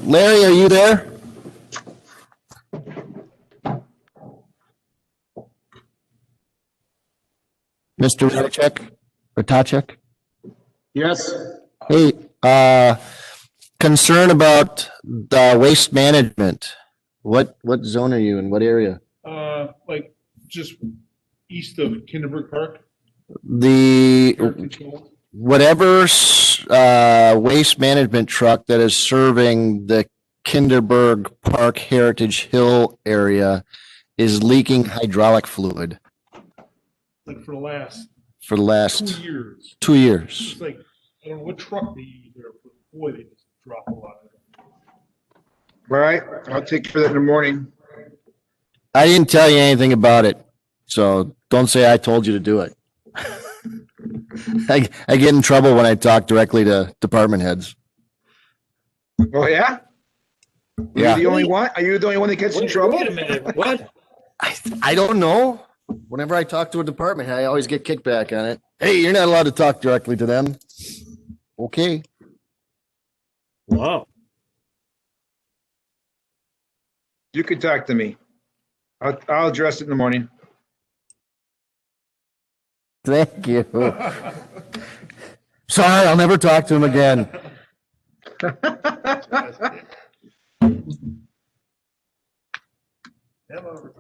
Larry, are you there? Mr. Ratachek? Yes. Hey, concern about the waste management. What zone are you in? What area? Like just east of Kinderberg Park. The Park control. whatever waste management truck that is serving the Kinderberg Park Heritage Hill area is leaking hydraulic fluid Like for the last for the 2 last years. 2 years. It's like, I don't know what truck they use there, but boy, they just drop a lot of it. All right, I'll take care of that in the morning. I didn't tell you anything about it, so don't say I told you to do it. I get in trouble when I talk directly to department heads. Oh, yeah? Yeah. Are you the only one? Are you the only one that gets in trouble? Wait a minute, what? I don't know. Whenever I talk to a department head, I always get kickback on it. Hey, you're not allowed to talk directly to them. Okay. Wow. You can talk to me. I'll address it in the morning. Thank you. Sorry, I'll never talk to him again. Hello,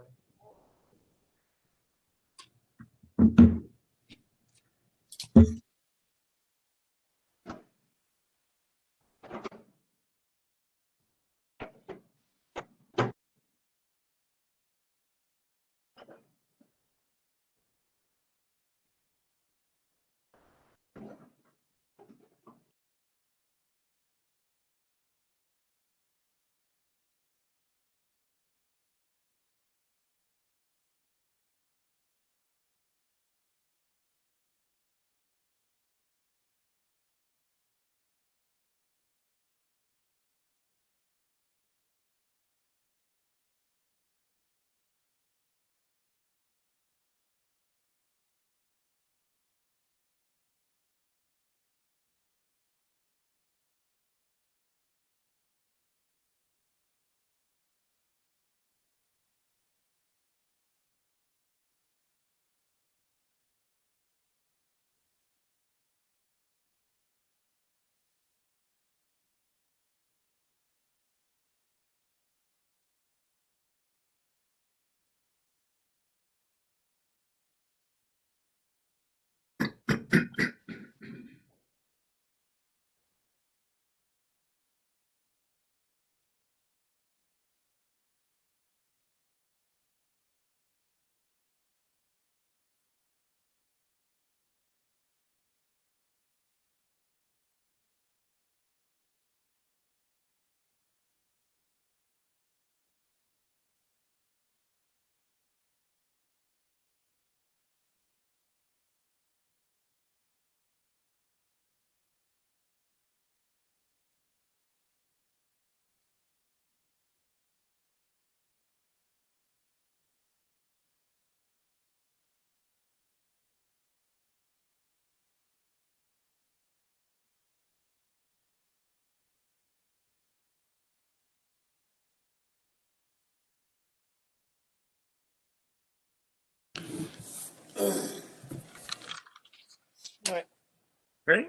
Ready?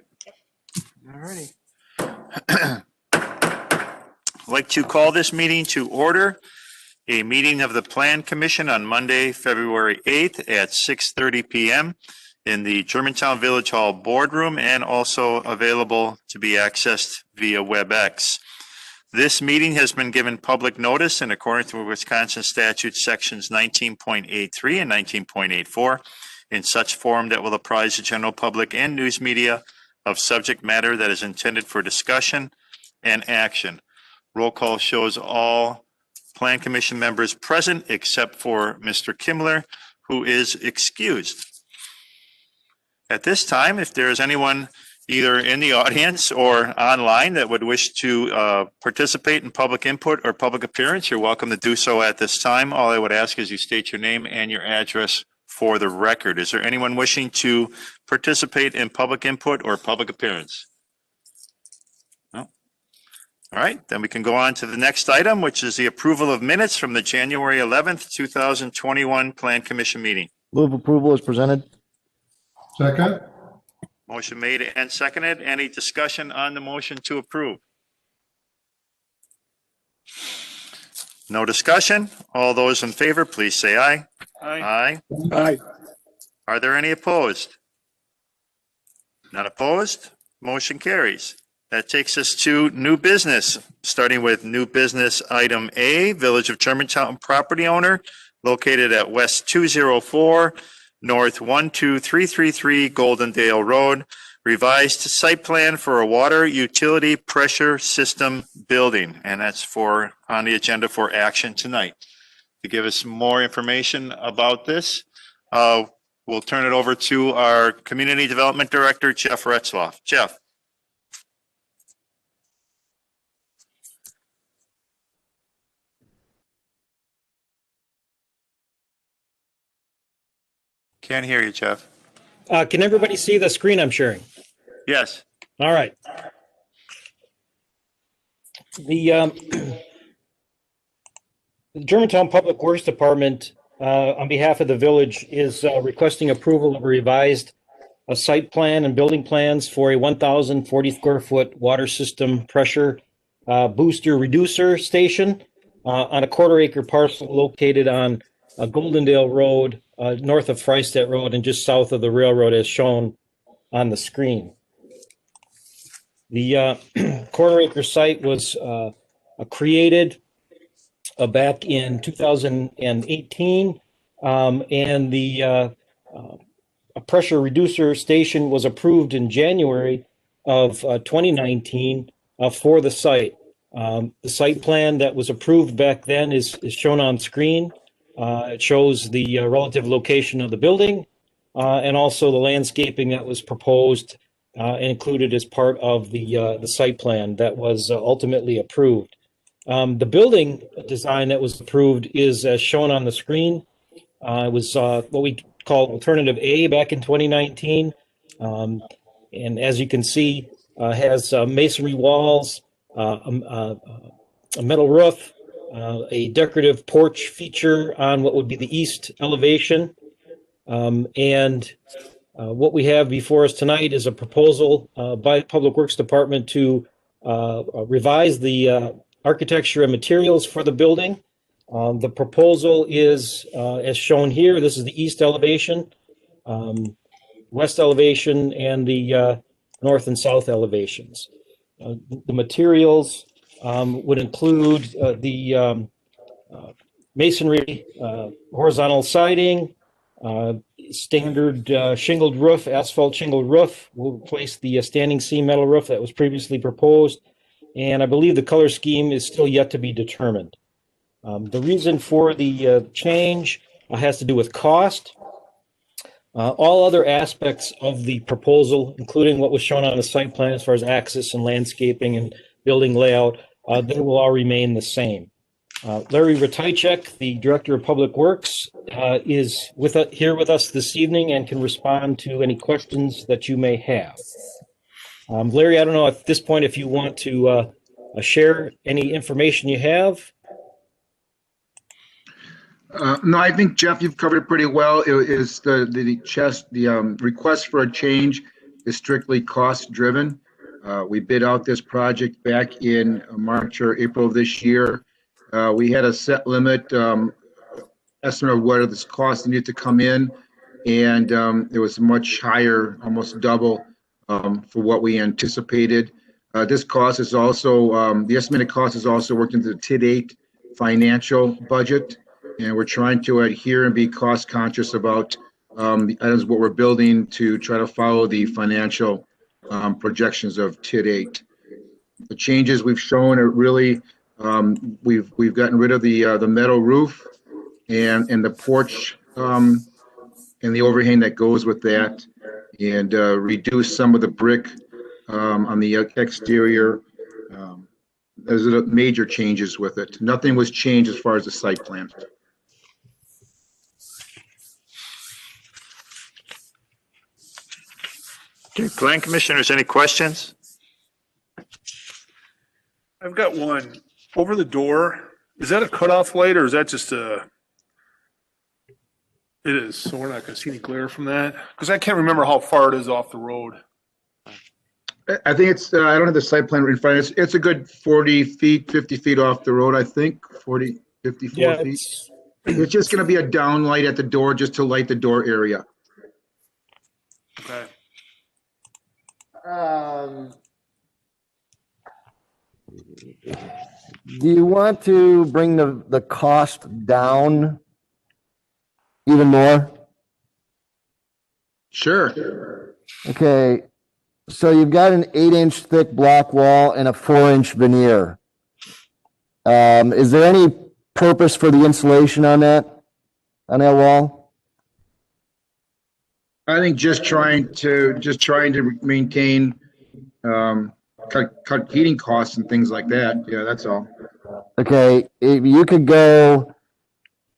All righty. I'd like to call this meeting to order. A meeting of the Plan Commission on Monday, February 8th at 6:30 p.m. in the Germantown Village Hall boardroom and also available to be accessed via WebEx. This meeting has been given public notice in accordance with Wisconsin statute sections 19.83 and 19.84 in such form that will apprise the general public and news media of subject matter that is intended for discussion and action. Roll call shows all Plan Commission members present except for Mr. Kimmler, who is excused. At this time, if there is anyone either in the audience or online that would wish to participate in public input or public appearance, you're welcome to do so at this time. All I would ask is you state your name and your address for the record. Is there anyone wishing to participate in public input or public appearance? No. All right, then we can go on to the next item, which is the approval of minutes from the January 11th, 2021 Plan Commission meeting. Move approval is presented. Second? Motion made and seconded. Any discussion on the motion to approve? No discussion. All those in favor, please say aye. Aye. Aye. Are there any opposed? None opposed? Motion carries. That takes us to new business, starting with new business item A, Village of Germantown property owner located at West 204, North 12333 Goldendale Road, revised site plan for a water utility pressure system building. And that's on the agenda for action tonight. To give us more information about this, we'll turn it over to our Community Development Director, Jeff Retzloff. Jeff. Can't hear you, Jeff. Can everybody see the screen I'm sharing? Yes. All right. The Germantown Public Works Department, on behalf of the village, is requesting approval of a revised site plan and building plans for a 1,040 square foot water system pressure booster reducer station on a quarter-acre parcel located on Goldendale Road, north of Freistadt Road and just south of the railroad as shown on the screen. The quarter-acre site was created back in 2018, and the a pressure reducer station was approved in January of 2019 for the site. The site plan that was approved back then is shown on screen. It shows the relative location of the building and also the landscaping that was proposed and included as part of the site plan that was ultimately approved. The building design that was approved is as shown on the screen. It was what we call Alternative A back in 2019. And as you can see, has masonry walls, a metal roof, a decorative porch feature on what would be the east elevation. And what we have before us tonight is a proposal by the Public Works Department to revise the architecture and materials for the building. The proposal is as shown here. This is the east elevation, west elevation, and the north and south elevations. The materials would include the masonry, horizontal siding, standard shingled roof, asphalt shingled roof. We'll replace the standing seam metal roof that was previously proposed. And I believe the color scheme is still yet to be determined. The reason for the change has to do with cost. All other aspects of the proposal, including what was shown on the site plan as far as access and landscaping and building layout, they will all remain the same. Larry Ratajczak, the Director of Public Works, is here with us this evening and can respond to any questions that you may have. Larry, I don't know at this point if you want to share any information you have. No, I think, Jeff, you've covered it pretty well. It is the request for a change is strictly cost driven. We bid out this project back in March or April of this year. We had a set limit estimate of what this cost needed to come in, and it was much higher, almost double for what we anticipated. This cost is also, the estimated cost is also worked into the TID8 financial budget, and we're trying to adhere and be cost conscious about the items what we're building to try to follow the financial projections of TID8. The changes we've shown are really, we've gotten rid of the metal roof and the porch and the overhang that goes with that, and reduce some of the brick on the exterior. Those are the major changes with it. Nothing was changed as far as the site plan. Okay, Plan Commissioners, any questions? I've got one over the door. Is that a cutoff light or is that just a? It is, so we're not gonna see any glare from that. Because I can't remember how far it is off the road. I think it's, I don't have the site plan in front. It's a good 40 feet, 50 feet off the road, I think, 40, 54 Yeah, feet. It's just going to be a down light at the door just to light the door area. Okay. Do you want to bring the cost down even more? Sure. Okay, so you've got an 8-inch thick block wall and a 4-inch veneer. Is there any purpose for the insulation on that wall? I think just trying to maintain, cut heating costs and things like that. Yeah, that's all. Okay, if you could go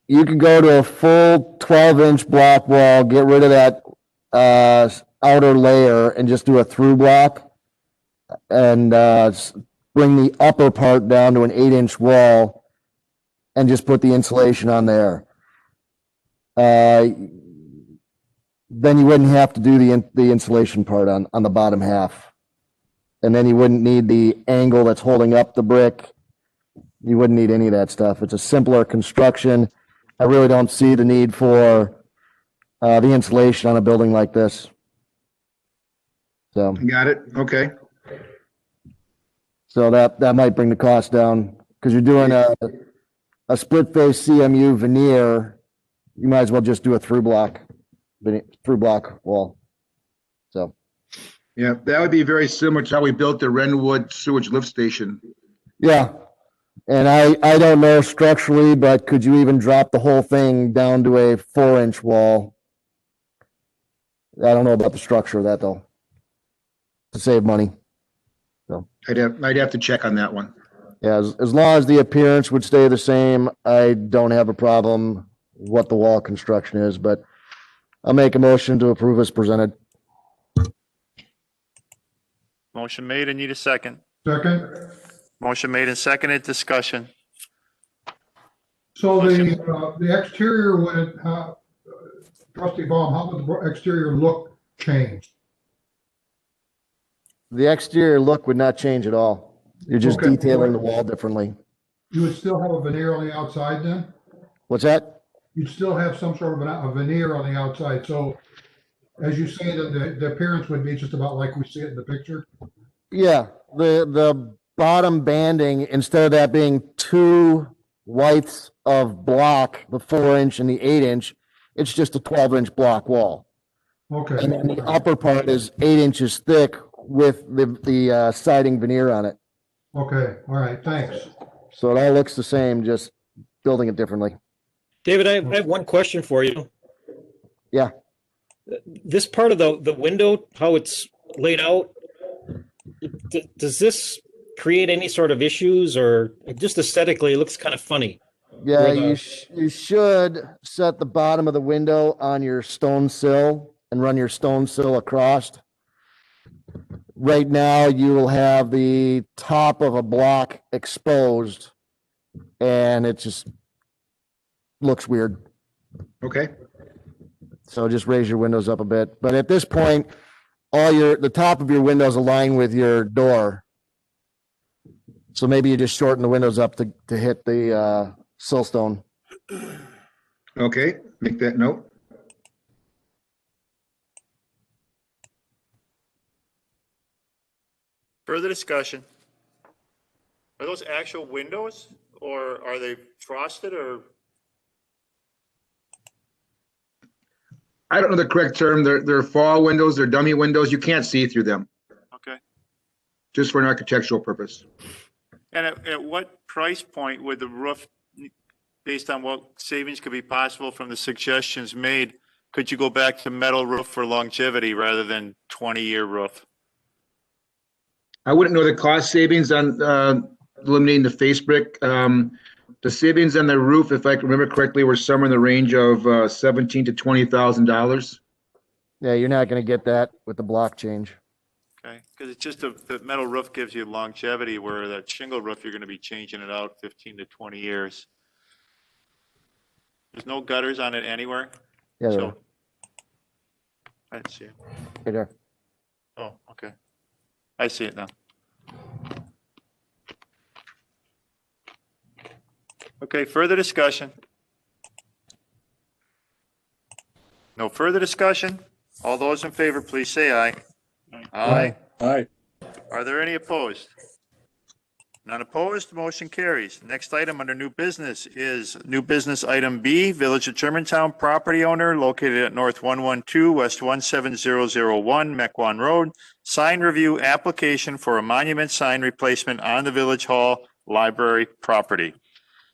to a full 12-inch block wall, get rid of that outer layer and just do a through block and bring the upper part down to an 8-inch wall and just put the insulation on there. Then you wouldn't have to do the insulation part on the bottom half. And then you wouldn't need the angle that's holding up the brick. You wouldn't need any of that stuff. It's a simpler construction. I really don't see the need for the insulation on a building like this. So, Got it? Okay. so that might bring the cost down because you're doing a split face CMU veneer. You might as well just do a through block wall. So, Yeah, that would be very similar to how we built the Renwood sewage lift station. yeah. And I don't know structurally, but could you even drop the whole thing down to a 4-inch wall? I don't know about the structure of that though, to save money. I'd have to check on that one. Yeah, as long as the appearance would stay the same, I don't have a problem what the wall construction is, but I'll make a motion to approve as presented. Motion made. I need a second. Second. Motion made and seconded. Discussion. So the exterior, when it, trustee Baum, how would the exterior look change? The exterior look would not change at all. You're just Okay. detailing the wall differently. You would still have a veneer on the outside then? What's that? You'd still have some sort of a veneer on the outside. So as you say, the appearance would be just about like we see it in the picture? Yeah, the bottom banding, instead of that being 2 widths of block, the 4-inch and the 8-inch, it's just a 12-inch block wall. Okay. And then the upper part is 8 inches thick with the siding veneer on it. Okay, all right, thanks. So it all looks the same, just building it differently. David, I have one question for you. Yeah. This part of the window, how it's laid out, does this create any sort of issues or just aesthetically, it looks kind of funny? Yeah, Where the- you should set the bottom of the window on your stone sill and run your stone sill across. Right now, you will have the top of a block exposed and it just looks weird. Okay. So just raise your windows up a bit. But at this point, the top of your windows align with your door. So maybe you just shorten the windows up to hit the sill stone. Okay, make that note. Further discussion. Are those actual windows or are they frosted or? I don't know the correct term. They're fall windows, they're dummy windows. You can't see through them, Okay. just for an architectural purpose. And at what price point would the roof, based on what savings could be possible from the suggestions made, could you go back to metal roof for longevity rather than 20-year roof? I wouldn't know the cost savings on eliminating the face brick. The savings on the roof, if I can remember correctly, were somewhere in the range of $17,000 to $20,000. Yeah, you're not going to get that with the block change. Okay, because it's just the metal roof gives you longevity, where that shingle roof, you're going to be changing it out 15 to 20 years. There's no gutters on it anywhere? Yeah, there So are. I didn't see it. Right there. Oh, okay. I see it now. Okay, further discussion? No further discussion? All those in favor, please say aye. Aye. Aye. Are there any opposed? None opposed, motion carries. Next item under new business is new business item B, Village of Germantown property owner located at North 112 West 17001 Mequon Road. Sign review application for a monument sign replacement on the Village Hall Library property.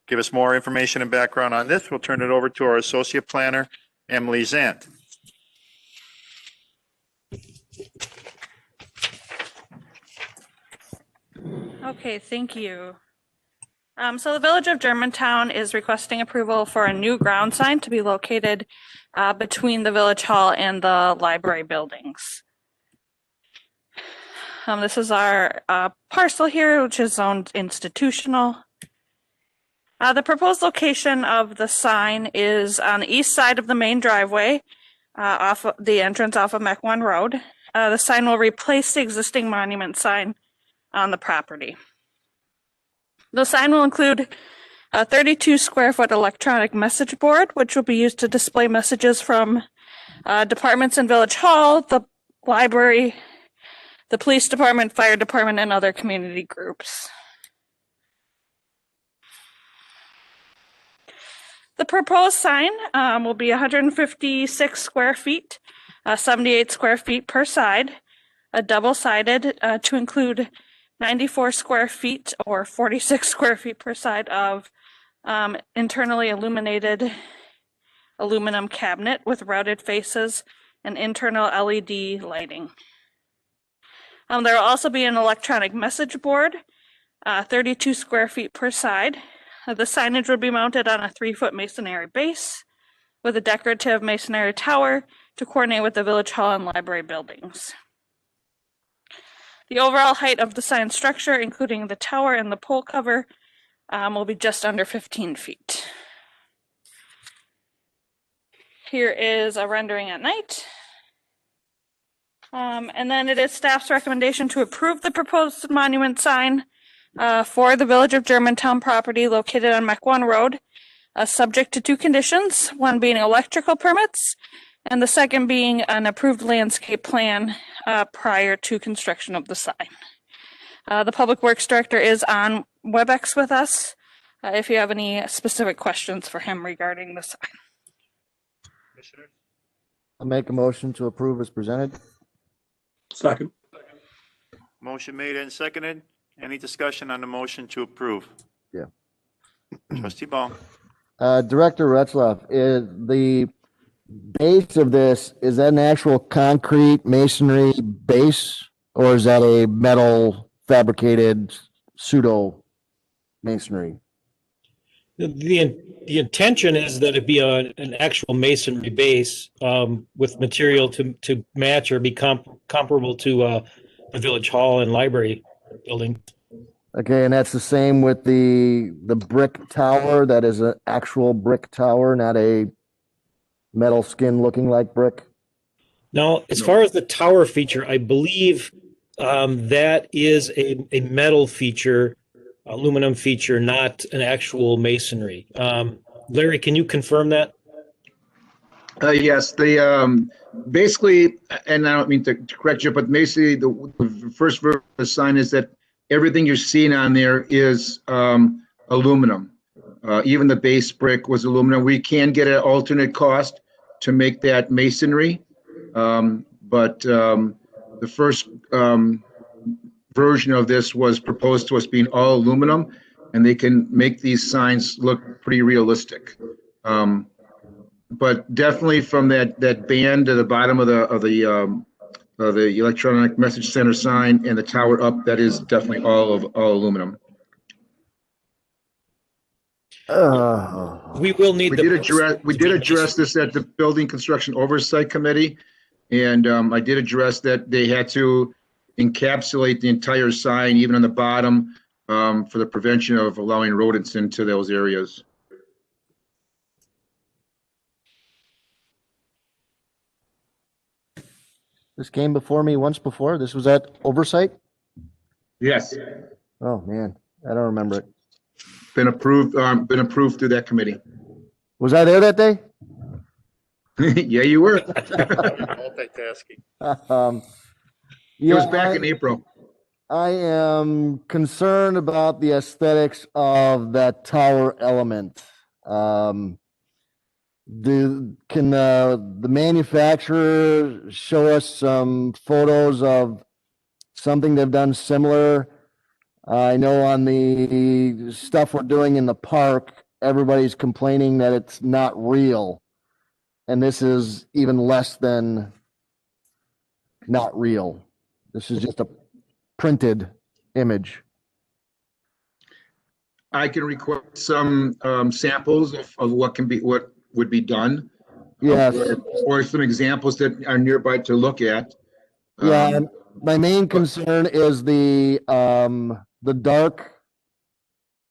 Give us more information and background on this. We'll turn it over to our associate planner, Emily Zant. Okay, thank you. So the Village of Germantown is requesting approval for a new ground sign to be located between the Village Hall and the library buildings. This is our parcel here, which is zoned institutional. The proposed location of the sign is on the east side of the main driveway, off of the entrance off of Mequon Road. The sign will replace the existing monument sign on the property. The sign will include a 32 square foot electronic message board, which will be used to display messages from departments in Village Hall, the library, the police department, fire department, and other community groups. The proposed sign will be 156 square feet, 78 square feet per side, double-sided to include 94 square feet or 46 square feet per side of internally illuminated aluminum cabinet with routed faces and internal LED lighting. There will also be an electronic message board, 32 square feet per side. The signage would be mounted on a 3-foot masonry base with a decorative masonry tower to coordinate with the Village Hall and library buildings. The overall height of the sign structure, including the tower and the pole cover, will be just under 15 feet. Here is a rendering at night. And then it is staff's recommendation to approve the proposed monument sign for the Village of Germantown property located on Mequon Road, subject to 2 conditions, one being electrical permits, and the second being an approved landscape plan prior to construction of the sign. The Public Works Director is on WebEx with us if you have any specific questions for him regarding the sign. Commissioners? I'll make a motion to approve as presented. Second. Motion made and seconded. Any discussion on the motion to approve? Yeah. Trustee Ball. Director Retzloff, is the base of this, is that an actual concrete masonry base, or is that a metal fabricated pseudo masonry? The intention is that it be an actual masonry base with material to match or be comparable to the Village Hall and library building. Okay, and that's the same with the brick tower. That is an actual brick tower, not a metal skin looking like brick. Now, as far as the tower feature, I believe that is a metal feature, aluminum feature, not an actual masonry. Larry, can you confirm that? Yes, the basically, and I don't mean to correct you, but basically the first version of the sign is that everything you're seeing on there is aluminum. Even the base brick was aluminum. We can get an alternate cost to make that masonry, but the first version of this was proposed to us being all aluminum, and they can make these signs look pretty realistic. But definitely from that band to the bottom of the electronic message center sign and the tower up, that is definitely all aluminum. We will need We did address this at the Building Construction Oversight Committee, and I did address that they had to encapsulate the entire sign, even on the bottom, for the prevention of allowing rodents into those areas. This came before me once before. This was at oversight. Yes, Oh, man, I don't remember it. been approved through that committee. Was I there that day? Yeah, you were. Multitasking. It was Yeah, back in April. I am concerned about the aesthetics of that tower element. Can the manufacturer show us some photos of something they've done similar? I know on the stuff we're doing in the park, everybody's complaining that it's not real. And this is even less than not real. This is just a printed image. I can request some samples of what would be done. Yes. Or some examples that are nearby to look at. Yeah, and my main concern is the dark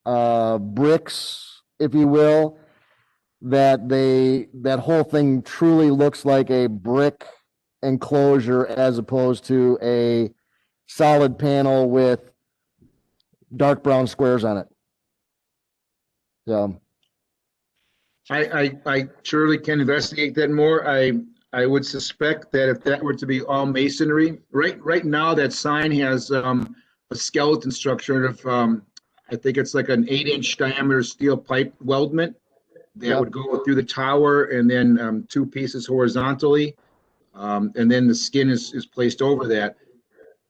bricks, if you will, that whole thing truly looks like a brick enclosure as opposed to a solid panel with dark brown squares on it. So, I surely can investigate that more. I would suspect that if that were to be all masonry, right now that sign has a skeleton structure of I think it's like an 8-inch diameter steel pipe weldment that Yep. would go through the tower, and then 2 pieces horizontally, and then the skin is placed over that.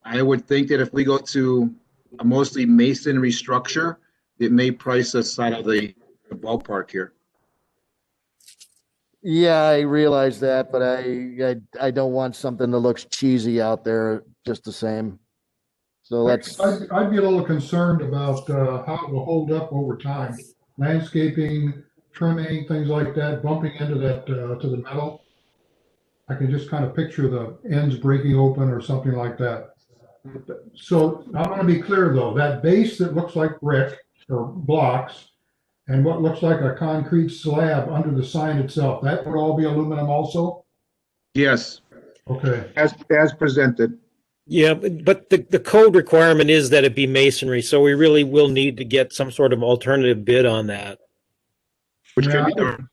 I would think that if we go to a mostly masonry structure, it may price us out of the ballpark here. yeah, I realize that, but I don't want something that looks cheesy out there just the same. So let's, I'd be a little concerned about how it will hold up over time. Landscaping, trimming, things like that, bumping into that to the metal. I can just kind of picture the ends breaking open or something like that. So I want to be clear though, that base that looks like brick or blocks and what looks like a concrete slab under the sign itself, that would all be aluminum also? Yes, Okay. as presented. Yeah, but the code requirement is that it be masonry, so we really will need to get some sort of alternative bid on that. Which Yeah, can be done.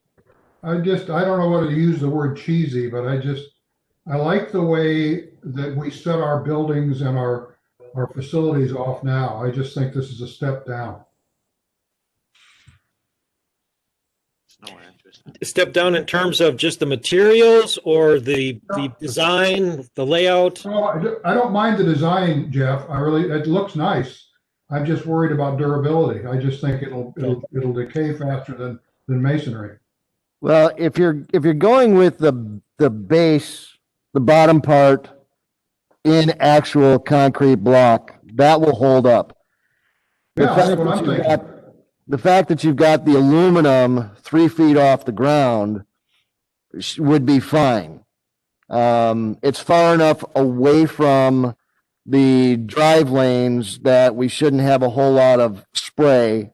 I don't know whether to use the word cheesy, but I like the way that we set our buildings and our facilities off now. I just think this is a step down. No interest. Step down in terms of just the materials or the design, the layout. No, I don't mind the design, Jeff. It looks nice. I'm just worried about durability. I just think it'll decay faster than masonry. well, if you're going with the base, the bottom part in actual concrete block, that will hold up. The Yeah, fact that's what that I'm you've thinking. got- The fact that you've got the aluminum 3 feet off the ground would be fine. It's far enough away from the drive lanes that we shouldn't have a whole lot of spray.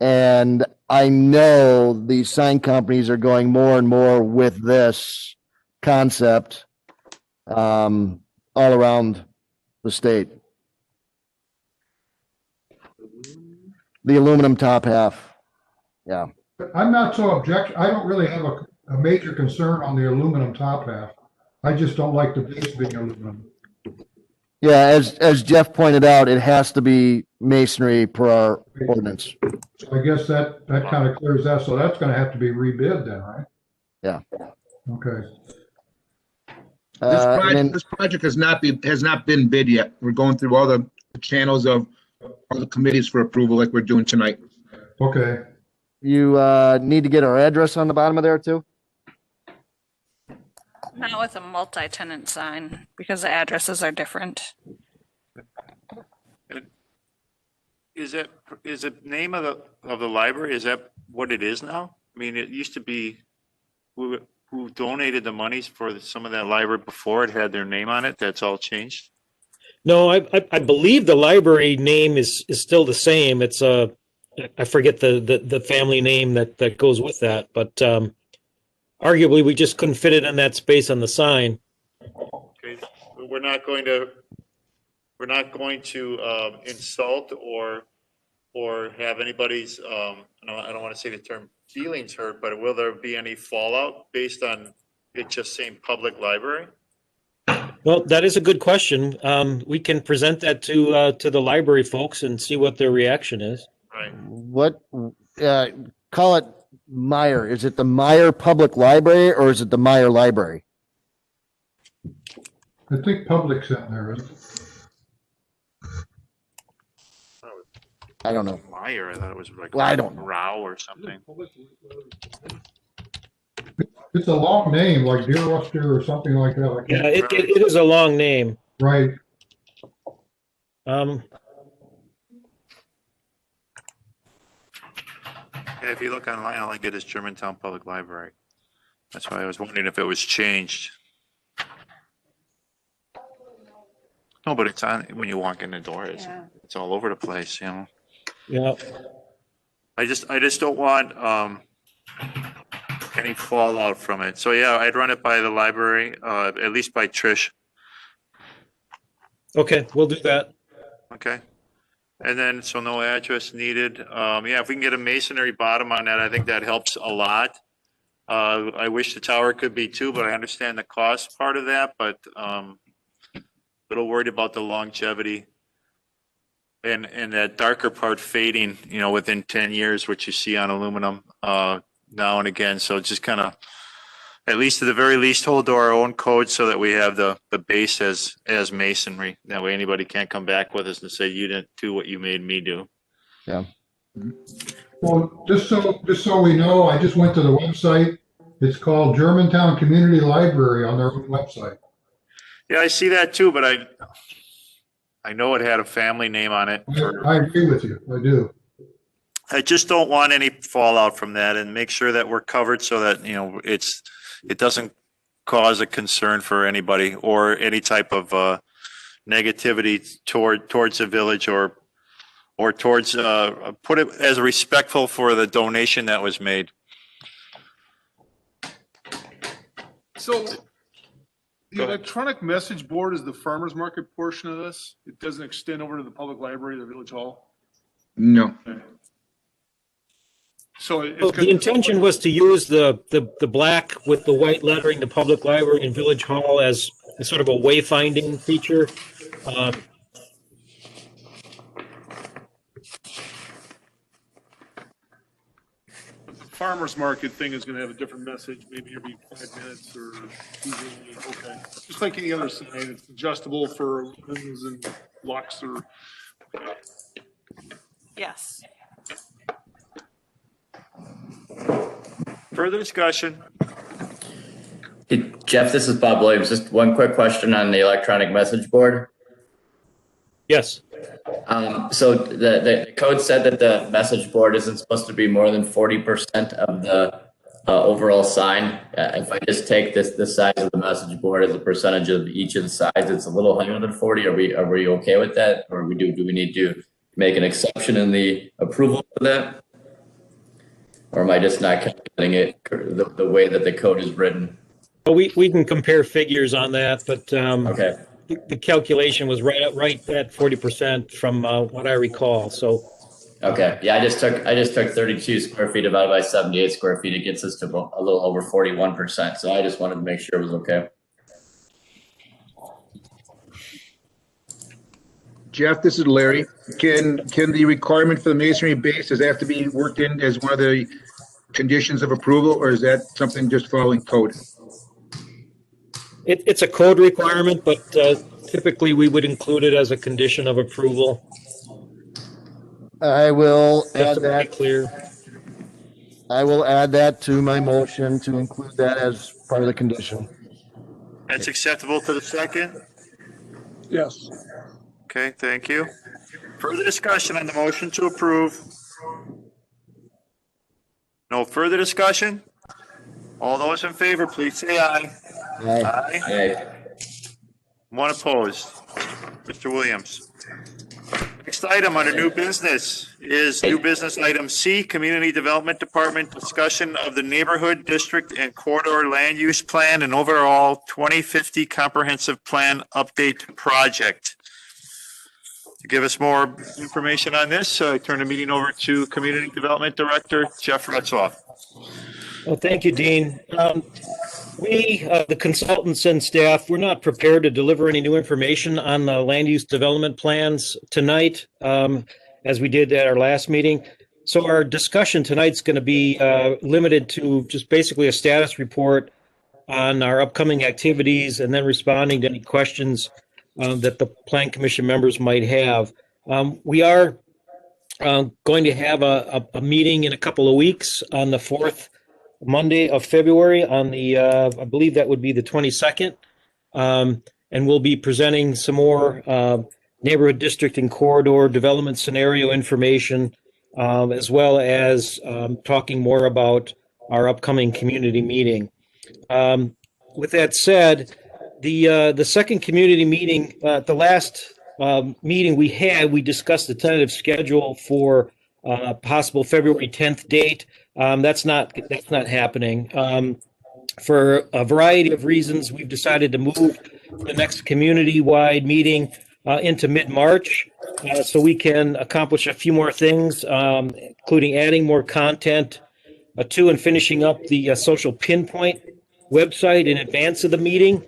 And I know the sign companies are going more and more with this concept all around the state. The aluminum top half. Yeah. I'm not so I don't really have a major concern on the aluminum top half. I just don't like the base being aluminum. Yeah, as Jeff pointed out, it has to be masonry per our ordinance. So I guess that kind of clears that. So that's going to have to be rebid then, right? Yeah. Okay. And then, This project has not been bid yet. We're going through all the channels of all the committees for approval like we're doing tonight. Okay. you need to get our address on the bottom of there too? Not with a multi-tenant sign because the addresses are different. Is the name of the library, is that what it is now? I mean, it used to be who donated the monies for some of that library before it had their name on it. That's all changed. No, I believe the library name is still the same. It's I forget the family name that goes with that, but arguably we just couldn't fit it in that space on the sign. Okay, we're not going to insult or have anybody's, I don't want to say the term feelings hurt, but will there be any fallout based on it just saying public library? Well, that is a good question. We can present that to the library folks and see what their reaction is. Right. What, call it Meyer. Is it the Meyer Public Library or is it the Meyer Library? I think public's in there, isn't it? I don't know. Meyer, I thought it was like Well, I don't know. Rao or something. It's a long name, like Deer Ruster or something like that. I Yeah, can't- it is a long name. Right. Yeah, if you look online, all I get is Germantown Public Library. That's why I was wondering if it was changed. No, but it's on, when you walk in the door, it's all over the place, you know? Yeah. I just don't want, any fallout from it. So yeah, I'd run it by the library, at least by Trish, Okay, we'll do that. okay? And then, so no address needed. Yeah, if we can get a masonry bottom on that, I think that helps a lot. I wish the tower could be too, but I understand the cost part of that, but, little worried about the longevity and that darker part fading, you know, within 10 years, which you see on aluminum, now and again. So just kind of, at least at the very least, hold to our own code so that we have the base as masonry. That way anybody can't come back with us and say, you didn't do what you made me do. Yeah. Well, just so we know, I just went to the website. It's called Germantown Community Library on their own website. Yeah, I see that too, but I know it had a family name on it. I agree with you. I do. I just don't want any fallout from that, and make sure that we're covered so that, you know, it doesn't cause a concern for anybody or any type of negativity towards the village or towards put it as respectful for the donation that was made. So the Go ahead. electronic message board is the farmer's market portion of this? It doesn't extend over to the public library, the village hall? No. So it's Well, the intention was to use the black with the white lettering, the public library and village hall as sort of a wayfinding feature. The farmer's market thing is gonna have a different message, maybe every 5 minutes or okay. Just like any other sign, it's adjustable for rooms and locks or. Yes. Further discussion? Hey, Jeff, this is Bob Williams. Just one quick question on the electronic message board. Yes. So the code said that the message board isn't supposed to be more than 40% of the overall sign. If I just take the size of the message board as a percentage of each of the sides, it's a little higher than 40. Are we okay with that, or do we need to make an exception in the approval for that, or am I just not calculating it the way that the code is written? Well, we can compare figures on that, but Okay. the calculation was right at 40% from what I recall. So Okay. Yeah, I just took 32 square feet divided by 78 square feet. It gets us to a little over 41%. So I just wanted to make sure it was okay. Jeff, this is Larry. Can the requirement for the masonry base, does that have to be worked in as one of the conditions of approval, or is that something just following code? it's a code requirement, but typically we would include it as a condition of approval. I will Just add to make it that. clear. I will add that to my motion to include that as part of the condition. That's acceptable to the second? Yes. Okay, thank you. Further discussion on the motion to approve? No further discussion? All those in favor, please say aye. Aye. Aye. Hey, One opposed. Mr. Williams. Next item under new business is new business item C, Community Development Department discussion of the neighborhood district and corridor land use plan and overall 2050 comprehensive plan update project. To give us more information on this, I turn the meeting over to Community Development Director Jeff Retzloff. Well, thank you, Dean. We, the consultants and staff, we're not prepared to deliver any new information on the land use development plans tonight, as we did at our last meeting. So our discussion tonight's going to be limited to just basically a status report on our upcoming activities and then responding to any questions that the Plan Commission members might have. We are going to have a meeting in a couple of weeks on the 4th Monday of February on the, I believe that would be the 22nd. And we'll be presenting some more neighborhood district and corridor development scenario information, as well as talking more about our upcoming community meeting. With that said, the second community meeting, the last meeting we had, we discussed the tentative schedule for possible February 10th date. That's not happening. For a variety of reasons, we've decided to move the next community-wide meeting into mid-March, so we can accomplish a few more things, including adding more content to and finishing up the social pinpoint website in advance of the meeting.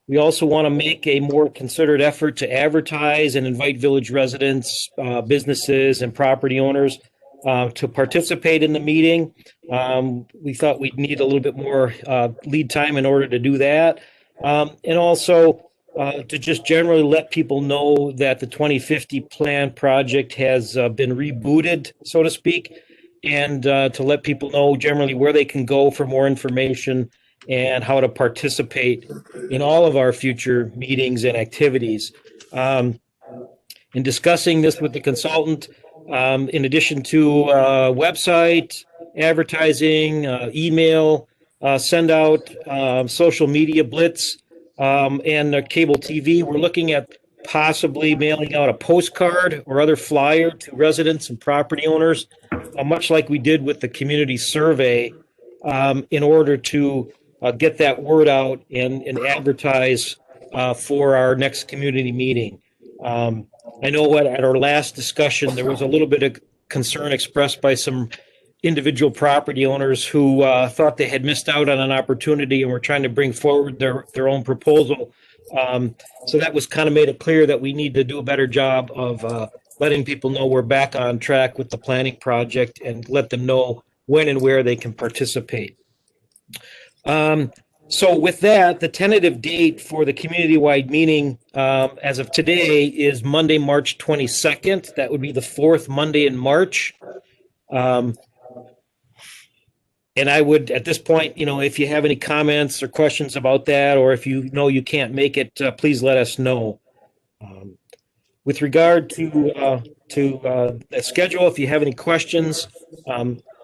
We also want to make a more concerted effort to advertise and invite village residents, businesses, and property owners to participate in the meeting. We thought we'd need a little bit more lead time in order to do that. And also to just generally let people know that the 2050 plan project has been rebooted, so to speak, and to let people know generally where they can go for more information and how to participate in all of our future meetings and activities. In discussing this with the consultant, in addition to website, advertising, email, send out, social media blitz, and cable TV, we're looking at possibly mailing out a postcard or other flyer to residents and property owners, much like we did with the community survey, in order to get that word out and advertise for our next community meeting. I know at our last discussion, there was a little bit of concern expressed by some individual property owners who thought they had missed out on an opportunity and were trying to bring forward their own proposal. So that was kind of made it clear that we need to do a better job of letting people know we're back on track with the planning project and let them know when and where they can participate. So with that, the tentative date for the community-wide meeting as of today is Monday, March 22nd. That would be the fourth Monday in March. And I would, at this point, if you have any comments or questions about that, or if you know you can't make it, please let us know. With regard to the schedule, if you have any questions,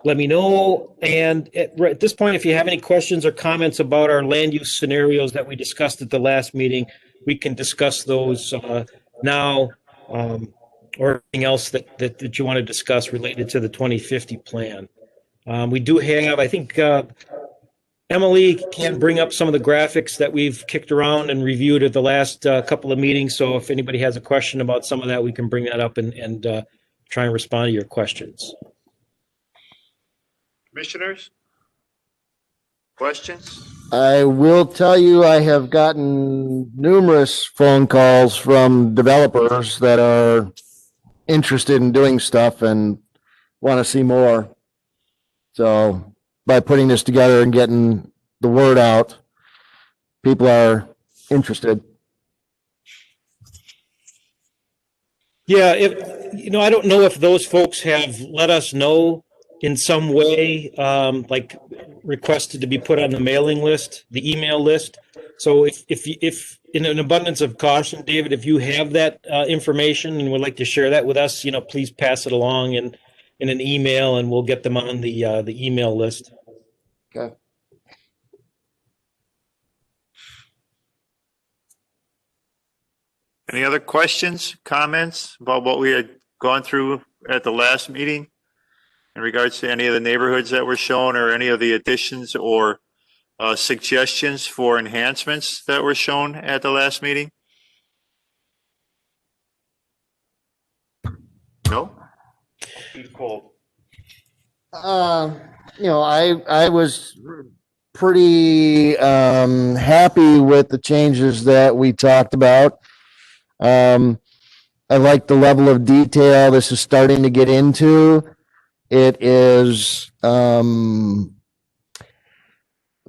let me know. And at this point, if you have any questions or comments about our land use scenarios that we discussed at the last meeting, we can discuss those now, or anything else that you want to discuss related to the 2050 plan. We do have, I think, Emily can bring up some of the graphics that we've kicked around and reviewed at the last couple of meetings. So if anybody has a question about some of that, we can bring that up and try and respond to your questions. Commissioners? Questions? I will tell you, I have gotten numerous phone calls from developers that are interested in doing stuff and want to see more. So by putting this together and getting the word out, people are interested. Yeah, I don't know if those folks have let us know in some way, like requested to be put on the mailing list, the email list. So if in an abundance of caution, David, if you have that information and would like to share that with us, please pass it along in an email, and we'll get them on the email list. Okay. Any other questions, comments about what we had gone through at the last meeting in regards to any of the neighborhoods that were shown, or any of the additions or suggestions for enhancements that were shown at the last meeting? No? Too cold. I was pretty happy with the changes that we talked about. I like the level of detail this is starting to get into. It is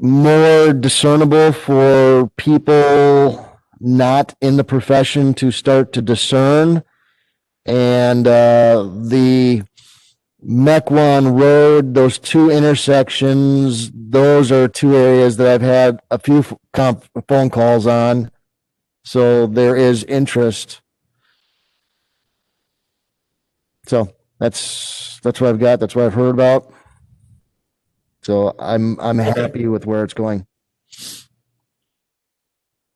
more discernible for people not in the profession to start to discern. And the Mequon Road, those two intersections, those are two areas that I've had a few phone calls on. So there is interest. So that's what I've got. That's what I've heard about. So I'm happy with where it's going.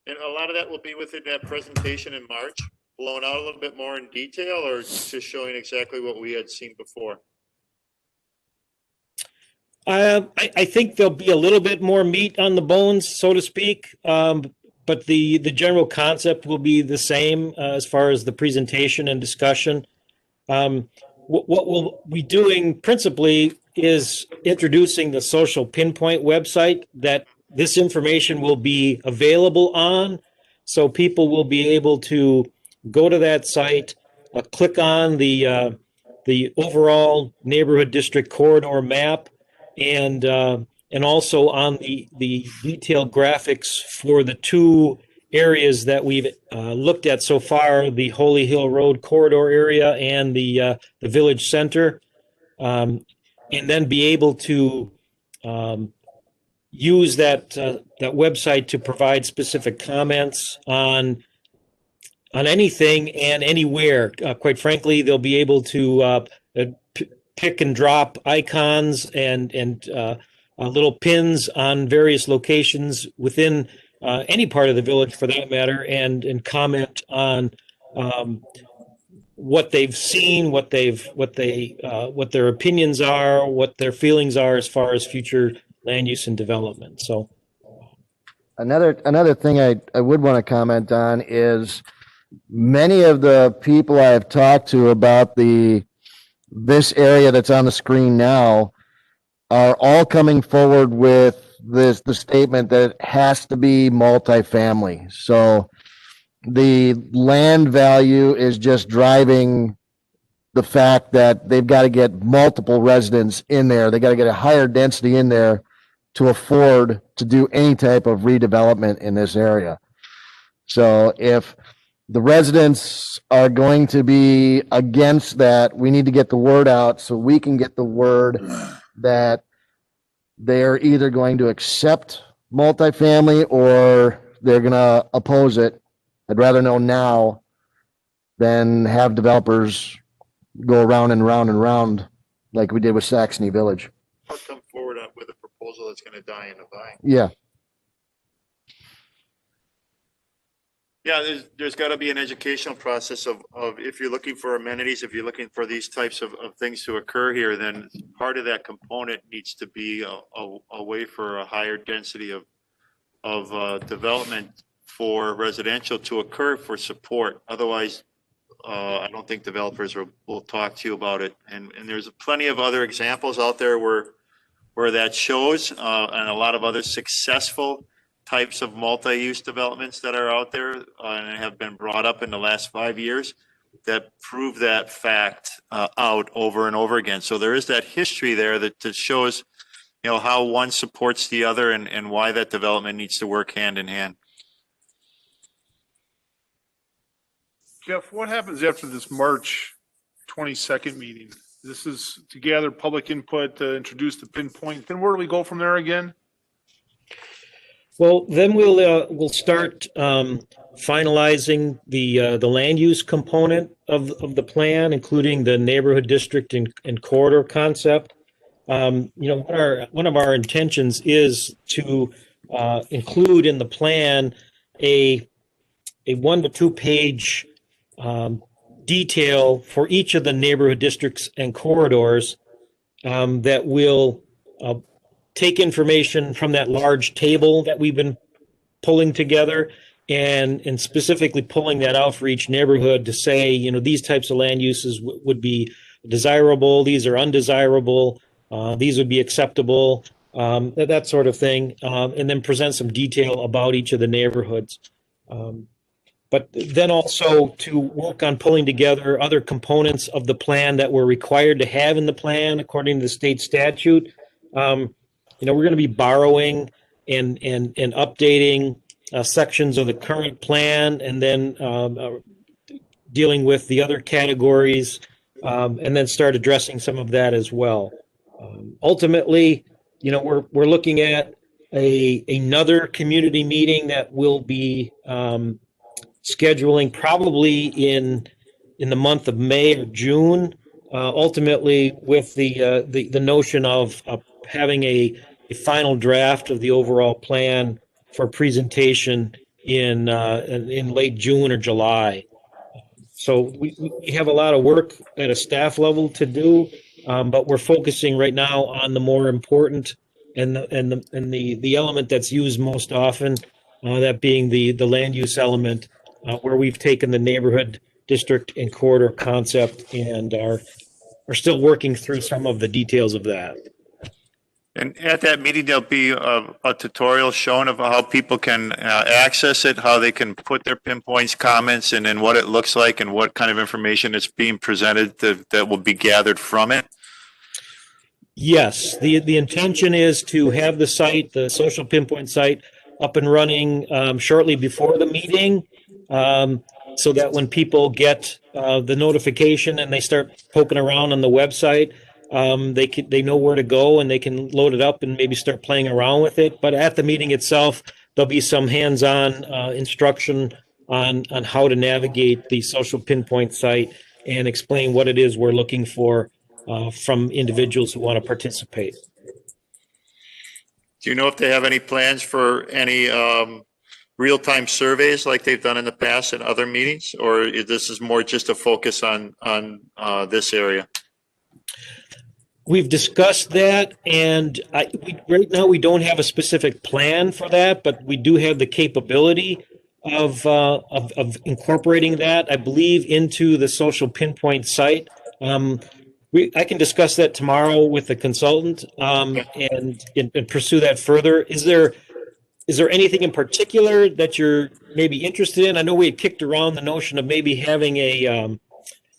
And a lot of that will be within that presentation in March, blown out a little bit more in detail, or just showing exactly what we had seen before? I think there'll be a little bit more meat on the bones, so to speak. But the general concept will be the same as far as the presentation and discussion. What we'll be doing principally is introducing the Social Pinpoint website that this information will be available on. So people will be able to go to that site, click on the overall neighborhood district corridor map, and also on the detailed graphics for the two areas that we've looked at so far, the Holy Hill Road corridor area and the village center, and then be able to use that website to provide specific comments on anything and anywhere. Quite frankly, they'll be able to pick and drop icons and little pins on various locations within any part of the village, for that matter, and comment on what they've seen, what their opinions are, what their feelings are as far as future land use and development. So another thing I would want to comment on is many of the people I have talked to about this area that's on the screen now are all coming forward with the statement that it has to be multifamily. So the land value is just driving the fact that they've got to get multiple residents in there. They got to get a higher density in there to afford to do any type of redevelopment in this area. So if the residents are going to be against that, we need to get the word out so we can get the word that they're either going to accept multifamily or they're going to oppose it. I'd rather know now than have developers go around and round and round like we did with Saxony Village. Or come forward with a proposal that's going to die in the vine. Yeah. Yeah, there's got to be an educational process of if you're looking for amenities, if you're looking for these types of things to occur here, then part of that component needs to be a way for a higher density of development for residential to occur for support. Otherwise, I don't think developers will talk to you about it. And there's plenty of other examples out there where that shows, and a lot of other successful types of multi-use developments that are out there and have been brought up in the last 5 years that prove that fact out over and over again. So there is that history there that shows, how one supports the other and why that development needs to work hand in hand. Jeff, what happens after this March 22nd meeting? This is to gather public input, to introduce the pinpoint. Then where do we go from there again? well, then we'll start finalizing the land use component of the plan, including the neighborhood district and corridor concept. One of our intentions is to include in the plan a a 1 to 2 page detail for each of the neighborhood districts and corridors that will take information from that large table that we've been pulling together and specifically pulling that out for each neighborhood to say, you know, these types of land uses would be desirable, these are undesirable, these would be acceptable, that sort of thing, and then present some detail about each of the neighborhoods. But then also to work on pulling together other components of the plan that we're required to have in the plan according to the state statute. You know, we're going to be borrowing and updating sections of the current plan, and then dealing with the other categories, and then start addressing some of that as well. Ultimately, you know, we're looking at another community meeting that will be scheduling probably in the month of May or June. Ultimately, with the notion of having a final draft of the overall plan for presentation in late June or July. So we have a lot of work at a staff level to do, but we're focusing right now on the more important and the element that's used most often, that being the land use element, where we've taken the neighborhood district and corridor concept and are still working through some of the details of that. And at that meeting, there'll be a tutorial shown of how people can access it, how they can put their pinpoints, comments, and then what it looks like and what kind of information is being presented that will be gathered from it. Yes, the intention is to have the site, the social pinpoint site, up and running shortly before the meeting, so that when people get the notification and they start poking around on the website, they know where to go and they can load it up and maybe start playing around with it. But at the meeting itself, there'll be some hands-on instruction on how to navigate the social pinpoint site and explain what it is we're looking for from individuals who want to participate. Do you know if they have any plans for any real-time surveys like they've done in the past in other meetings, or this is more just a focus on this area? We've discussed that, and right now we don't have a specific plan for that, but we do have the capability of incorporating that, I believe, into the social pinpoint site. I can discuss that tomorrow with the consultant, and pursue that further. Is there anything in particular that you're maybe interested in? I know we had kicked around the notion of maybe having a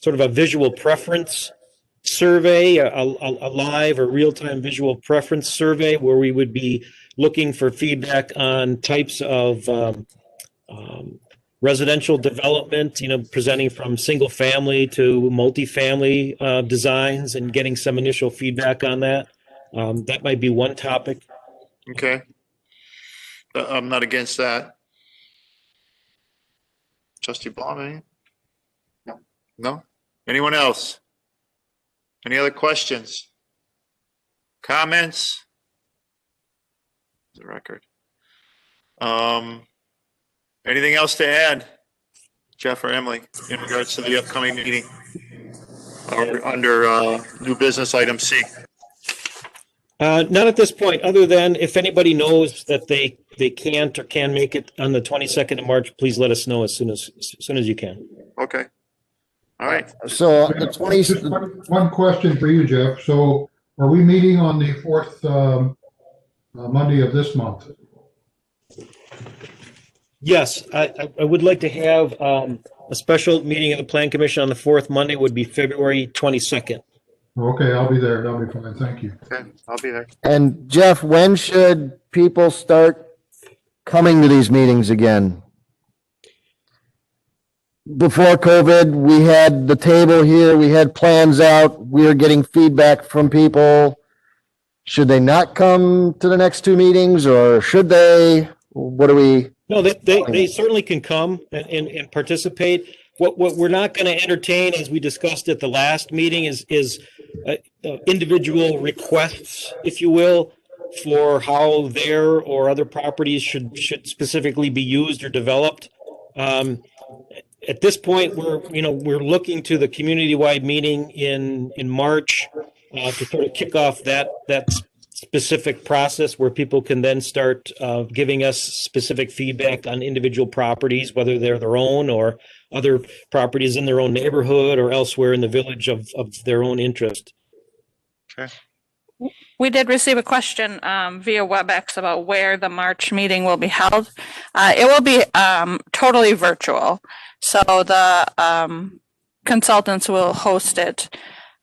sort of a visual preference survey, a live or real-time visual preference survey, where we would be looking for feedback on types of residential development, you know, presenting from single family to multifamily designs and getting some initial feedback on that. That might be one topic. Okay. I'm not against that. Trustee Blom, any? No. No? Anyone else? Any other questions? Comments? The record. Anything else to add, Jeff or Emily, in regards to the upcoming meeting or under new business item C? Not at this point, other than if anybody knows that they can't or can make it on the 22nd of March, please let us know as soon as you can. Okay. All right. So the 20, Just one question for you, Jeff. So are we meeting on the fourth Monday of this month? Yes, I would like to have a special meeting of the Plan Commission on the fourth Monday. Would be February 22nd. Okay, I'll be there. That'll be fine. Thank you. Okay, I'll be there. and Jeff, when should people start coming to these meetings again? Before COVID, we had the table here, we had plans out, we were getting feedback from people. Should they not come to the next two meetings, or should they? What do we? No, they certainly can come and participate. What we're not going to entertain, as we discussed at the last meeting, is individual requests, if you will, for how their or other properties should specifically be used or developed. At this point, we're looking to the community-wide meeting in March to sort of kick off that specific process where people can then start giving us specific feedback on individual properties, whether they're their own or other properties in their own neighborhood or elsewhere in the village of their own interest. Okay. We did receive a question via WebEx about where the March meeting will be held. It will be totally virtual. So the consultants will host it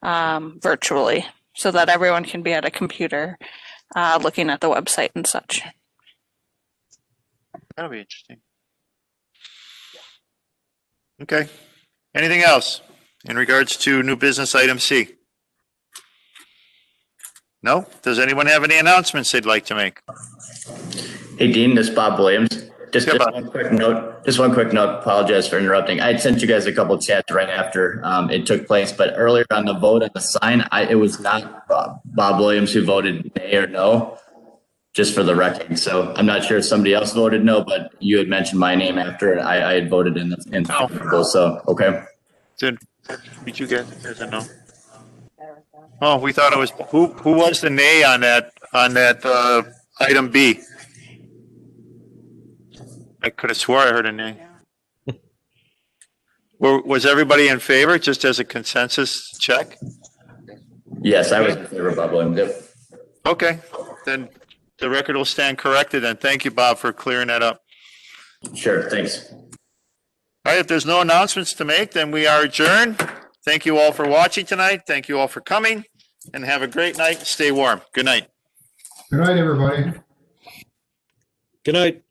virtually so that everyone can be at a computer looking at the website and such. That'll be interesting. Okay. Anything else in regards to new business item C? No? Does anyone have any announcements they'd like to make? Hey, Dean, this is Bob Williams. Just Bob. one quick note. Just one quick note. Apologize for interrupting. I had sent you guys a couple chats right after it took place, but earlier on the vote on the sign, it was not Bob Williams who voted nay or no, just for the record. So I'm not sure if somebody else voted no, but you had mentioned my name after I had voted in favor. So okay. Did you get a no? Oh, we thought it was, who was the nay on that item B? I could have swore I heard a nay. Was everybody in favor, just as a consensus check? Yes, I was in favor of Bob Williams. Yep. Okay, then the record will stand corrected, and thank you, Bob, for clearing that up. Sure. Thanks. All right, if there's no announcements to make, then we are adjourned. Thank you all for watching tonight. Thank you all for coming, and have a great night. Stay warm. Good night. Good night, everybody. Good night.